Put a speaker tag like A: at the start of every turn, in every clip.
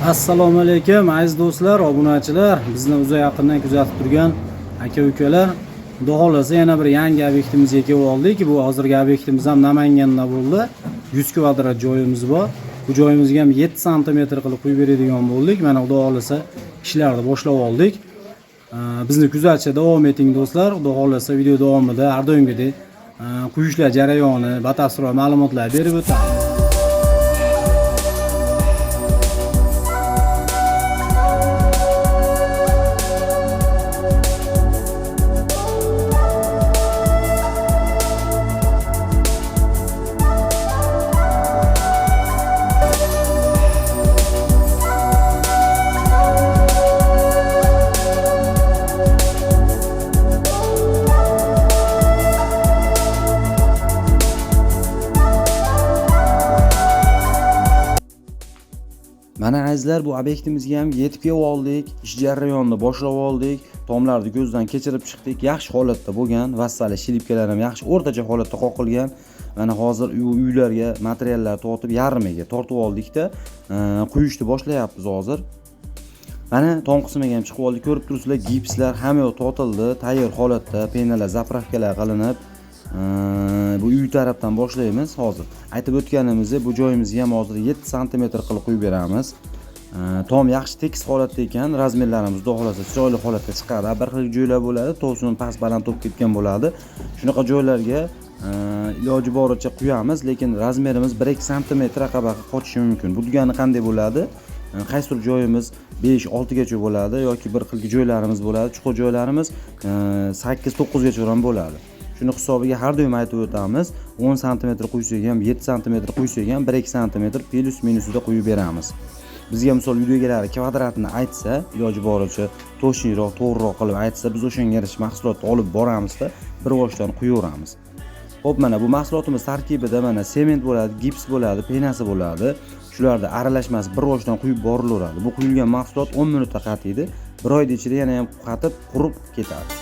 A: Assalomu alaykum aziz do'stlar, obunachilar, bizni uzoq yaqindan kuzatib turgan aka-ukalar. Xudo xolasa yana bir yangi obyektimizga kelib oldik. Bu hozirgi obyektimiz ham Namanganda bo'ldi. 100 kvadrat joyimiz bor. Bu joyimizga ham 7 sm qilib quyib beradigan bo'ldik. Mana xudo xolasa ishlarni boshlab oldik. Bizni kuzatishda davom eting do'stlar. Xudo xolasa video davomida har doimgidek quyishlar jarayoni, batafsil ma'lumotlar berib o'tamiz. Mana azizlar, bu obyektimizga ham yetib kelib oldik. Ish jarayonini boshlab oldik. Tomlarni ko'zdan kechirib chiqdik. Yaxshi holatda bo'lgan. Vassali shilipkalar ham yaxshi o'rtacha holatda qoqilgan. Mana hozir uylarga materiallar tortib yarmiga tortib oldikda, quyishni boshlayapmiz hozir. Mana tom qismiga ham chiqib oldik. Ko'rib turibsizlar, gipslar hamma yoq tortildi, tayyor holatda, penalar, zapravkalar qilinib. Bu uy tarafdan boshlaymiz hozir. Aytib o'tganimizdek, bu joyimizga ham hozir 7 sm qilib quyib beramiz. Tom yaxshi tekis holatda ekan, razmerlarimiz xudo xolasa chiroyli holatda chiqadi. Bir xil joylar bo'ladi, to'sini past baland to'p ketgan bo'ladi. Shunaqa joylarga iloji boricha quyamiz, lekin razmerimiz 1-2 sm raqabaga qochishi mumkin. Bu degani qanday bo'ladi? Qaysi joyimiz 5-6 gacha bo'ladi yoki bir xil joylarimiz bo'ladi, chuqur joylarimiz 8-9 gacha ham bo'ladi. Shuni hisobiga har doim aytib o'tamiz. 10 sm quysak ham, 7 sm quysak ham 1-2 sm plus minusida quyib beramiz. Bizga misol video egalari kvadratini aytsa, iloji boricha to'shinroq, to'g'riroq qilib aytsa, biz o'shanga yarasha mahsulotni olib boramizda, bir boshdan quyaveramiz. Xo'p, mana bu mahsulotimiz tarkibida mana sement bo'ladi, gips bo'ladi, penasi bo'ladi. Shularda aralashmasi bir boshdan quyib borilaveradi. Bu quyilgan mahsulot 10 minutda qatiydi. Bir oyda ichida yana ham qatib, qurib ketadi.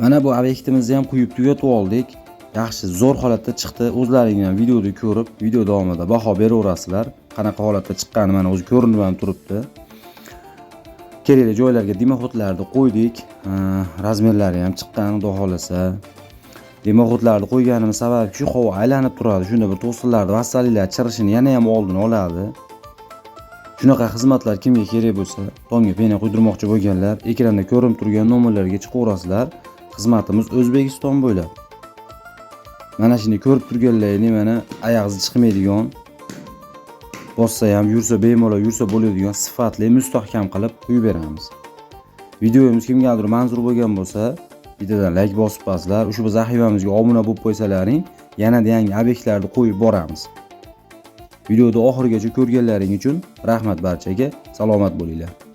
A: Mana bu obyektimizni ham quyib tugatib oldik. Yaxshi zo'r holatda chiqdi. O'zlaringiz ham videoda ko'rib, video davomida baho beraverasizlar. Qanaqa holatda chiqqani mana o'zi ko'rinib ham turibdi. Kerakli joylarga dimoxodlarni qo'ydik. Razmerlari ham chiqqan, xudo xolasa. Dimoxodlarni qo'yganimiz sababi shu havo aylanib turadi. Shunda bir to'sinlarni, vassalilar chirishini yana ham oldini oladi. Shunaqa xizmatlar kimga kerak bo'lsa, tomga pena quydirmoqchi bo'lganlar, ekranda ko'rinib turgan nomerlarga chiqaverasizlar. Xizmatimiz O'zbekiston bo'ylab. Mana shuni ko'rib turganlaringiz mana oyog'ingiz chiqmaydigan, bossa ham yursa bemalol yursa bo'ladigan sifatli, mustahkam qilib quyib beramiz. Videomiz kimgadir manzur bo'lgan bo'lsa, videodan like bosib qo'yasizlar. Ushbu sahifamizga obuna bo'lib qo'ysalaring, yanada yangi obyektlarni qo'yib boramiz. Videoni oxirigacha ko'rganlaring uchun rahmat barchaga. Salomat bo'linglar.